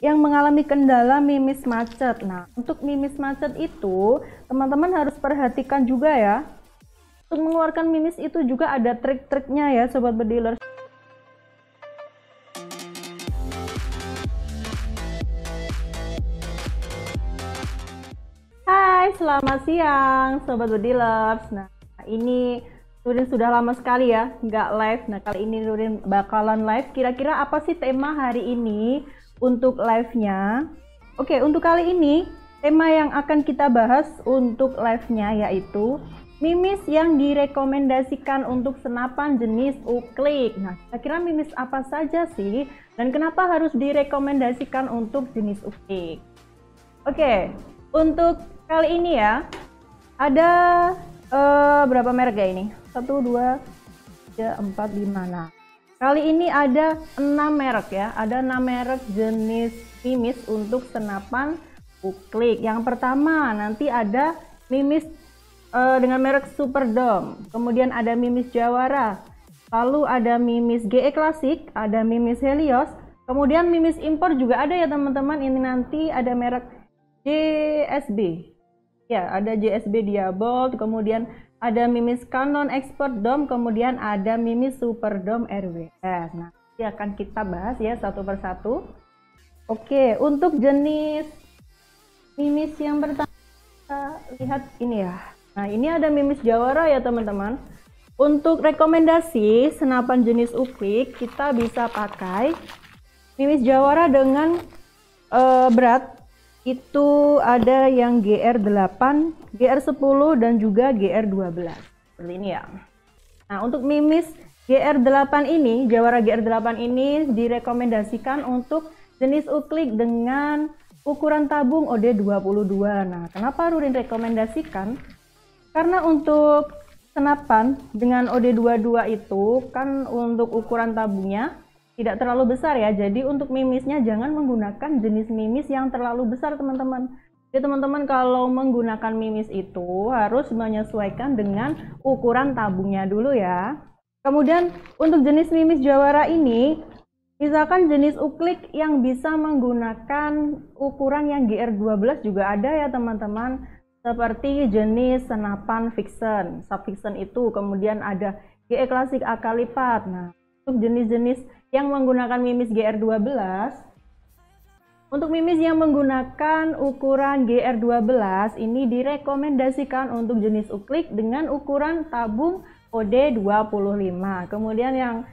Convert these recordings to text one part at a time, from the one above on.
yang mengalami kendala mimis macet. Nah, untuk mimis macet itu teman-teman harus perhatikan juga ya. Untuk mengeluarkan mimis itu juga ada trik-triknya ya Sobat Bediler. Hai, selamat siang Sobat Bedilers. Nah, ini Nurin sudah lama sekali ya nggak live. Nah, kali ini Nurin bakalan live. Kira-kira apa sih tema hari ini untuk live-nya? Oke, untuk kali ini tema yang akan kita bahas untuk live-nya yaitu mimis yang direkomendasikan untuk senapan jenis uklik. Nah, kira-kira mimis apa saja sih? Dan kenapa harus direkomendasikan untuk jenis uklik? Oke, untuk kali ini ya, ada berapa merek ya ini? 1, 2, 3, 4, 5. Nah, kali ini ada 6 merek ya. Ada 6 merek jenis mimis untuk senapan uklik. Yang pertama nanti ada mimis dengan merek Superdome. Kemudian ada mimis Jawara. Lalu ada mimis GE Classic, ada mimis Helios. Kemudian mimis impor juga ada ya teman-teman. Ini nanti ada merek JSB. Ya, ada JSB Diabold, kemudian ada mimis Canon Export Dome, kemudian ada mimis Superdome RWS. Nah, ini akan kita bahas ya satu persatu. Oke, untuk jenis mimis yang pertama kita lihat ini ya. Nah, ini ada mimis Jawara ya teman-teman. Untuk rekomendasi senapan jenis uklik, kita bisa pakai mimis Jawara dengan berat itu ada yang GR8, GR10 dan juga GR12 seperti ini ya. Nah, untuk mimis GR8 ini, Jawara GR8 ini direkomendasikan untuk jenis uklik dengan ukuran tabung OD22. Nah, kenapa Nurin rekomendasikan? Karena untuk senapan dengan OD22 itu kan untuk ukuran tabungnya tidak terlalu besar ya, jadi untuk mimisnya jangan menggunakan jenis mimis yang terlalu besar teman-teman. Jadi teman-teman kalau menggunakan mimis itu harus menyesuaikan dengan ukuran tabungnya dulu ya. Kemudian untuk jenis mimis Jawara ini, misalkan jenis uklik yang bisa menggunakan ukuran yang GR12 juga ada ya teman-teman. Seperti jenis senapan Vixen, sub Vixen itu, kemudian ada GE Classic AK lipat. Nah, untuk jenis-jenis yang menggunakan mimis GR12, untuk mimis yang menggunakan ukuran GR12 ini direkomendasikan untuk jenis uklik dengan ukuran tabung OD25. Kemudian yang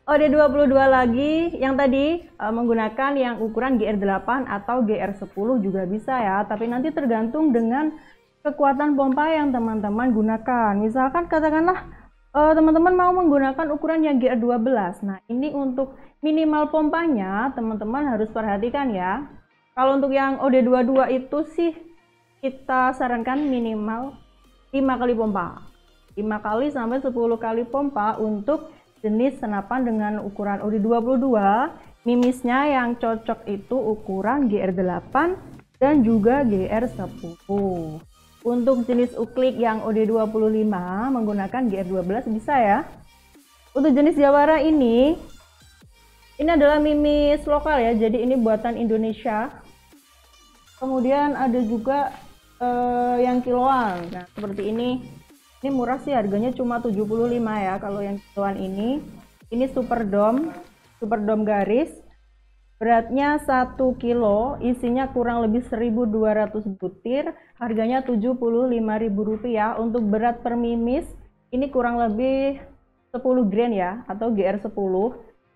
OD22 lagi yang tadi menggunakan yang ukuran GR8 atau GR10 juga bisa ya, tapi nanti tergantung dengan kekuatan pompa yang teman-teman gunakan. Misalkan katakanlah teman-teman mau menggunakan ukuran yang GR12. Nah, ini untuk minimal pompanya teman-teman harus perhatikan ya. Kalau untuk yang OD22 itu sih kita sarankan minimal 5 kali pompa. 5 kali sampai 10 kali pompa untuk jenis senapan dengan ukuran OD22. Mimisnya yang cocok itu ukuran GR8 dan juga GR10. Untuk jenis uklik yang OD25 menggunakan GR12 bisa ya. Untuk jenis Jawara ini adalah mimis lokal ya, jadi ini buatan Indonesia. Kemudian ada juga yang kiloan. Nah, seperti ini murah sih, harganya cuma 75 ya kalau yang kiloan ini. Ini Superdome garis. Beratnya 1 kilo, isinya kurang lebih 1.200 butir, harganya Rp75.000. Untuk berat per mimis, ini kurang lebih 10 gram ya, atau GR10.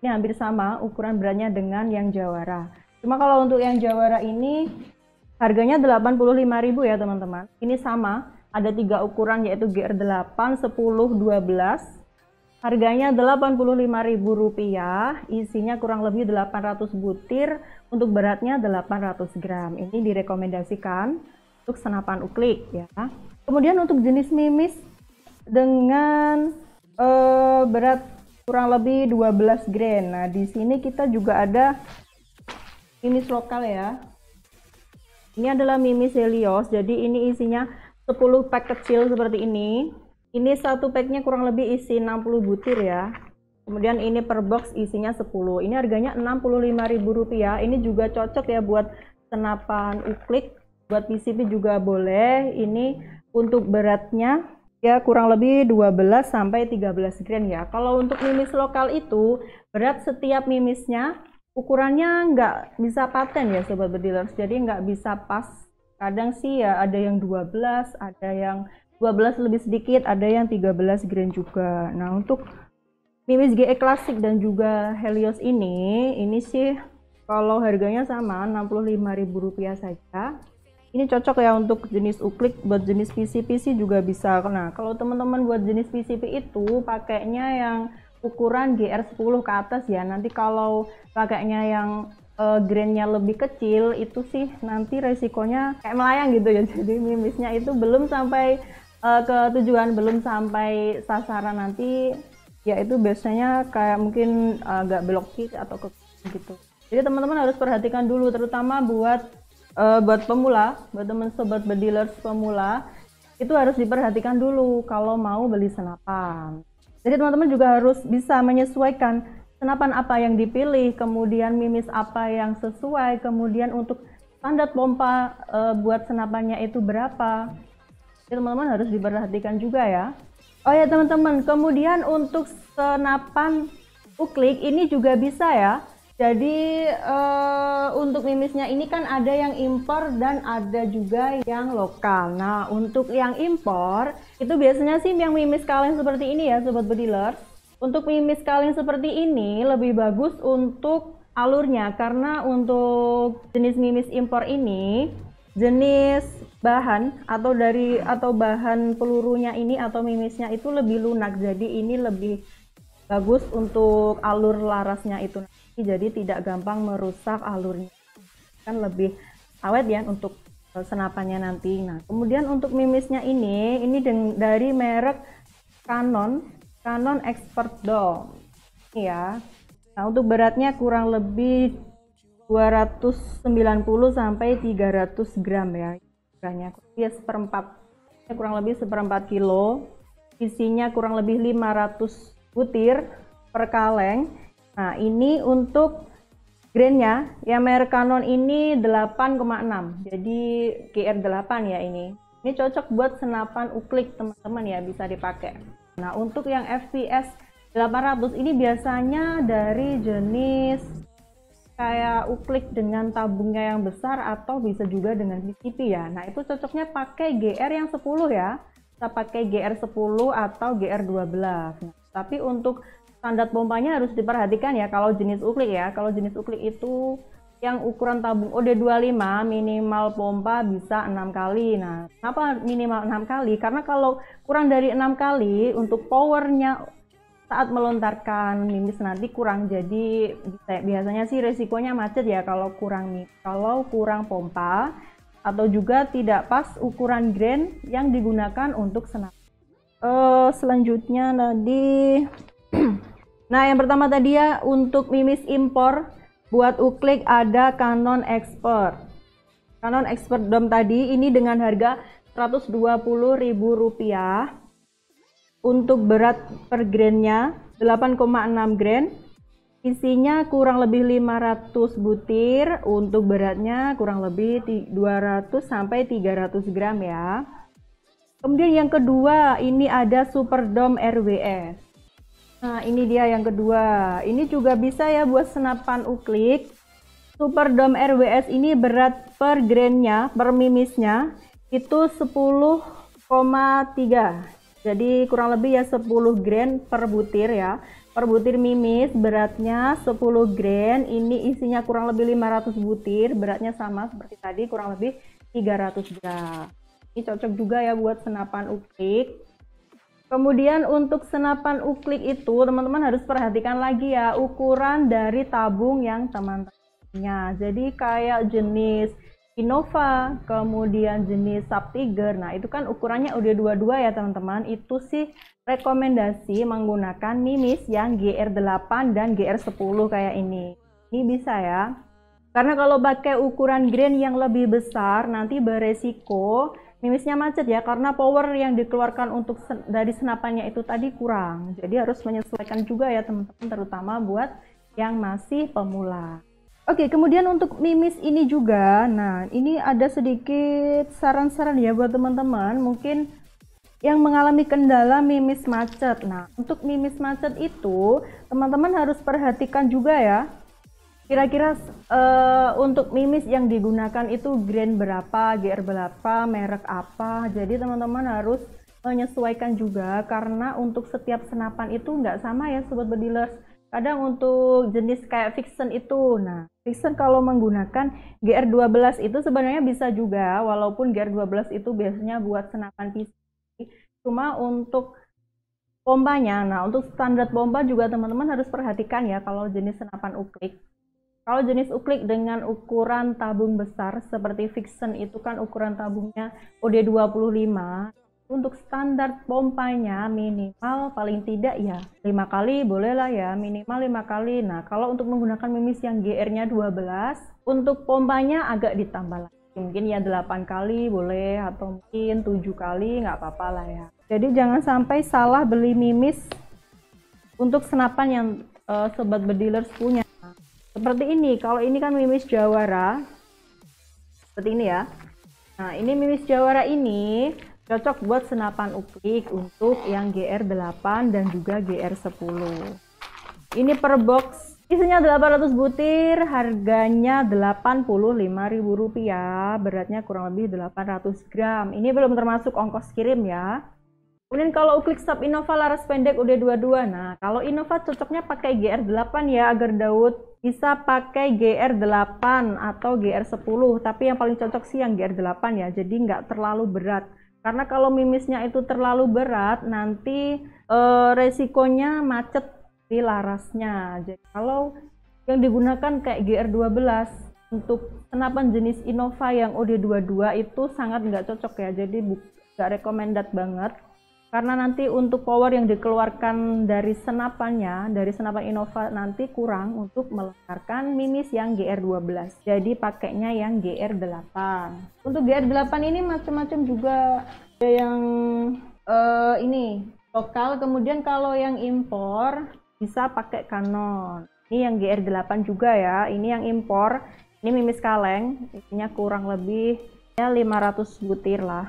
Ini hampir sama ukuran beratnya dengan yang Jawara. Cuma kalau untuk yang Jawara ini, harganya Rp85.000 ya teman-teman. Ini sama, ada 3 ukuran yaitu GR8, 10, 12. Harganya Rp85.000, isinya kurang lebih 800 butir, untuk beratnya 800 gram. Ini direkomendasikan untuk senapan uklik ya. Kemudian untuk jenis mimis dengan berat kurang lebih 12 gram. Nah, di sini kita juga ada mimis lokal ya. Ini adalah mimis Helios, jadi ini isinya 10 pack kecil seperti ini. Ini satu packnya kurang lebih isi 60 butir ya. Kemudian ini per box isinya 10. Ini harganya Rp65.000. Ini juga cocok ya buat senapan uklik, buat PCP juga boleh. Ini untuk beratnya ya kurang lebih 12 sampai 13 gram ya. Kalau untuk mimis lokal itu berat setiap mimisnya ukurannya nggak bisa paten ya Sobat Bedilers, jadi nggak bisa pas. Kadang sih ya ada yang 12, ada yang 12 lebih sedikit, ada yang 13 gram juga. Nah untuk mimis GE klasik dan juga Helios ini sih kalau harganya sama Rp65.000 saja. Ini cocok ya untuk jenis uklik, buat jenis PCP juga bisa. Nah, kalau teman-teman buat jenis PCP itu pakainya yang ukuran GR10 ke atas ya. Nanti kalau pakainya yang grainnya lebih kecil itu sih nanti resikonya kayak melayang gitu ya. Jadi mimisnya itu belum sampai ke tujuan, belum sampai sasaran, nanti ya itu biasanya kayak mungkin agak belok kiri atau ke gitu. Jadi teman-teman harus perhatikan dulu, terutama buat pemula, buat teman Sobat Bedilers pemula, itu harus diperhatikan dulu kalau mau beli senapan. Jadi teman-teman juga harus bisa menyesuaikan senapan apa yang dipilih, kemudian mimis apa yang sesuai, kemudian untuk standar pompa buat senapannya itu berapa. Jadi teman-teman harus diperhatikan juga ya. Oh ya teman-teman, kemudian untuk senapan uklik ini juga bisa ya. Jadi untuk mimisnya ini kan ada yang impor dan ada juga yang lokal. Nah untuk yang impor itu biasanya sih yang mimis kaleng seperti ini ya Sobat Bedilers. Untuk mimis kaleng seperti ini lebih bagus untuk alurnya, karena untuk jenis mimis impor ini jenis bahan atau bahan pelurunya ini atau mimisnya itu lebih lunak, jadi ini lebih bagus untuk alur larasnya itu nanti, jadi tidak gampang merusak alurnya, kan lebih awet ya untuk senapannya nanti. Nah kemudian untuk mimisnya ini dari merek Canon Expert Dome ya. Nah untuk beratnya kurang lebih 290 sampai 300 gram ya, beratnya kurang lebih seperempat kilo, isinya kurang lebih 500 butir per kaleng. Nah ini untuk grainnya ya merek Canon ini 8,6, jadi GR8 ya ini cocok buat senapan uklik teman-teman ya, bisa dipakai. Nah untuk yang FPS 800 ini biasanya dari jenis kayak uklik dengan tabungnya yang besar atau bisa juga dengan PCP ya. Nah itu cocoknya pakai GR yang 10 ya, kita pakai GR10 atau GR12. Nah, tapi untuk standar pompanya harus diperhatikan ya kalau jenis uklik ya. Kalau jenis uklik itu yang ukuran tabung OD25 minimal pompa bisa 6 kali. Nah kenapa minimal 6 kali? Karena kalau kurang dari 6 kali untuk powernya saat melontarkan mimis nanti kurang, jadi biasanya sih resikonya macet ya kalau kurang pompa atau juga tidak pas ukuran grain yang digunakan untuk senapan. Selanjutnya tadi nah yang pertama tadi ya untuk mimis impor buat uklik ada Canon Expert Dome tadi, ini dengan harga Rp120.000. Untuk berat per grainnya 8,6 grain, isinya kurang lebih 500 butir, untuk beratnya kurang lebih 200 sampai 300 gram ya. Kemudian yang kedua ini ada Super Dome RWS. Nah ini dia yang kedua, ini juga bisa ya buat senapan uklik. Super Dome RWS ini berat per grainnya, per mimisnya itu 10,3, jadi kurang lebih ya 10 grain per butir ya. Per butir mimis beratnya 10 grain, ini isinya kurang lebih 500 butir, beratnya sama seperti tadi kurang lebih 300 gram. Ini cocok juga ya buat senapan uklik. Kemudian untuk senapan uklik itu teman-teman harus perhatikan lagi ya ukuran dari tabung yang teman-teman punya. Jadi kayak jenis Innova, kemudian jenis Sub Tiger, nah itu kan ukurannya udah 22 ya teman-teman. Itu sih rekomendasi menggunakan mimis yang GR8 dan GR10 kayak ini bisa ya. Karena kalau pakai ukuran grain yang lebih besar nanti beresiko mimisnya macet ya, karena power yang dikeluarkan untuk dari senapannya itu tadi kurang. Jadi harus menyesuaikan juga ya teman-teman, terutama buat yang masih pemula. Oke, kemudian untuk mimis ini juga, nah ini ada sedikit saran-saran ya buat teman-teman mungkin yang mengalami kendala mimis macet. Nah, untuk mimis macet itu teman-teman harus perhatikan juga ya. Kira-kira untuk mimis yang digunakan itu grain berapa, GR berapa, merek apa. Jadi teman-teman harus menyesuaikan juga karena untuk setiap senapan itu nggak sama ya Sobat Bedilers. Kadang untuk jenis kayak Vixen itu, nah Vixen kalau menggunakan GR12 itu sebenarnya bisa juga, walaupun GR12 itu biasanya buat senapan PC. Cuma untuk pompanya, nah untuk standar pompa juga teman-teman harus perhatikan ya kalau jenis senapan uklik. Kalau jenis uklik dengan ukuran tabung besar seperti Vixen itu kan ukuran tabungnya OD25, untuk standar pompanya minimal paling tidak ya 5 kali bolehlah ya, minimal 5 kali. Nah kalau untuk menggunakan mimis yang GR-nya 12, untuk pompanya agak ditambah lagi, mungkin ya 8 kali boleh atau mungkin 7 kali nggak apa-apa lah ya. Jadi jangan sampai salah beli mimis untuk senapan yang Sobat Bedilers punya. Seperti ini, kalau ini kan mimis Jawara seperti ini ya. Nah ini mimis Jawara ini cocok buat senapan uklik untuk yang GR8 dan juga GR10. Ini per box isinya 800 butir, harganya Rp85.000, beratnya kurang lebih 800 gram. Ini belum termasuk ongkos kirim ya. Kemudian kalau uklik stop Innova laras pendek UD22, nah kalau Innova cocoknya pakai GR8 ya, agar Daud bisa pakai GR8 atau GR10, tapi yang paling cocok sih yang GR8 ya, jadi nggak terlalu berat. Karena kalau mimisnya itu terlalu berat, nanti resikonya macet di larasnya. Jadi kalau yang digunakan kayak GR12 untuk senapan jenis Innova yang OD22 itu sangat nggak cocok ya, jadi nggak recommended banget. Karena nanti untuk power yang dikeluarkan dari senapannya, dari senapan Innova nanti kurang untuk melontarkan mimis yang GR12. Jadi pakainya yang GR8. Untuk GR8 ini macam-macam juga. Ada yang ini lokal, kemudian kalau yang impor bisa pakai Canon. Ini yang GR8 juga ya. Ini yang impor. Ini mimis kaleng, isinya kurang lebih ya 500 butir lah.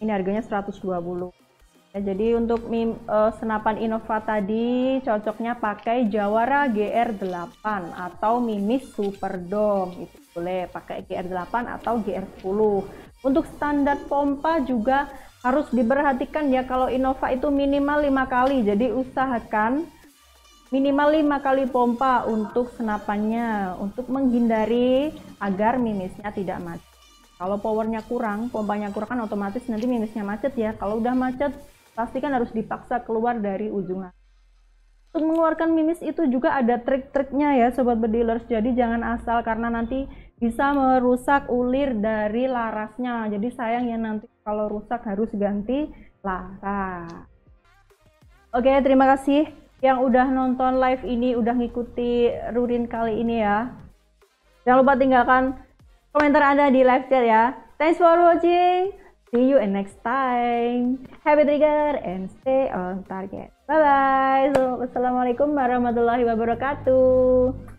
Ini harganya 120. Ya, jadi untuk senapan Innova tadi cocoknya pakai Jawara GR8 atau mimis Superdome, itu boleh pakai GR8 atau GR10. Untuk standar pompa juga harus diperhatikan ya, kalau Innova itu minimal 5 kali, jadi usahakan minimal 5 kali pompa untuk senapannya untuk menghindari agar mimisnya tidak macet. Kalau powernya kurang, pompanya kurang kan otomatis nanti mimisnya macet ya. Kalau udah macet pastikan harus dipaksa keluar dari ujung laras. Untuk mengeluarkan mimis itu juga ada trik-triknya ya Sobat Bedilers, jadi jangan asal, karena nanti bisa merusak ulir dari larasnya. Jadi sayang ya nanti kalau rusak harus ganti laras. Oke, terima kasih yang udah nonton live ini, udah ngikuti Rurin kali ini ya. Jangan lupa tinggalkan komentar Anda di live chat ya. Thanks for watching. See you in next time. Happy trigger and stay on target. Bye bye. Assalamualaikum warahmatullahi wabarakatuh.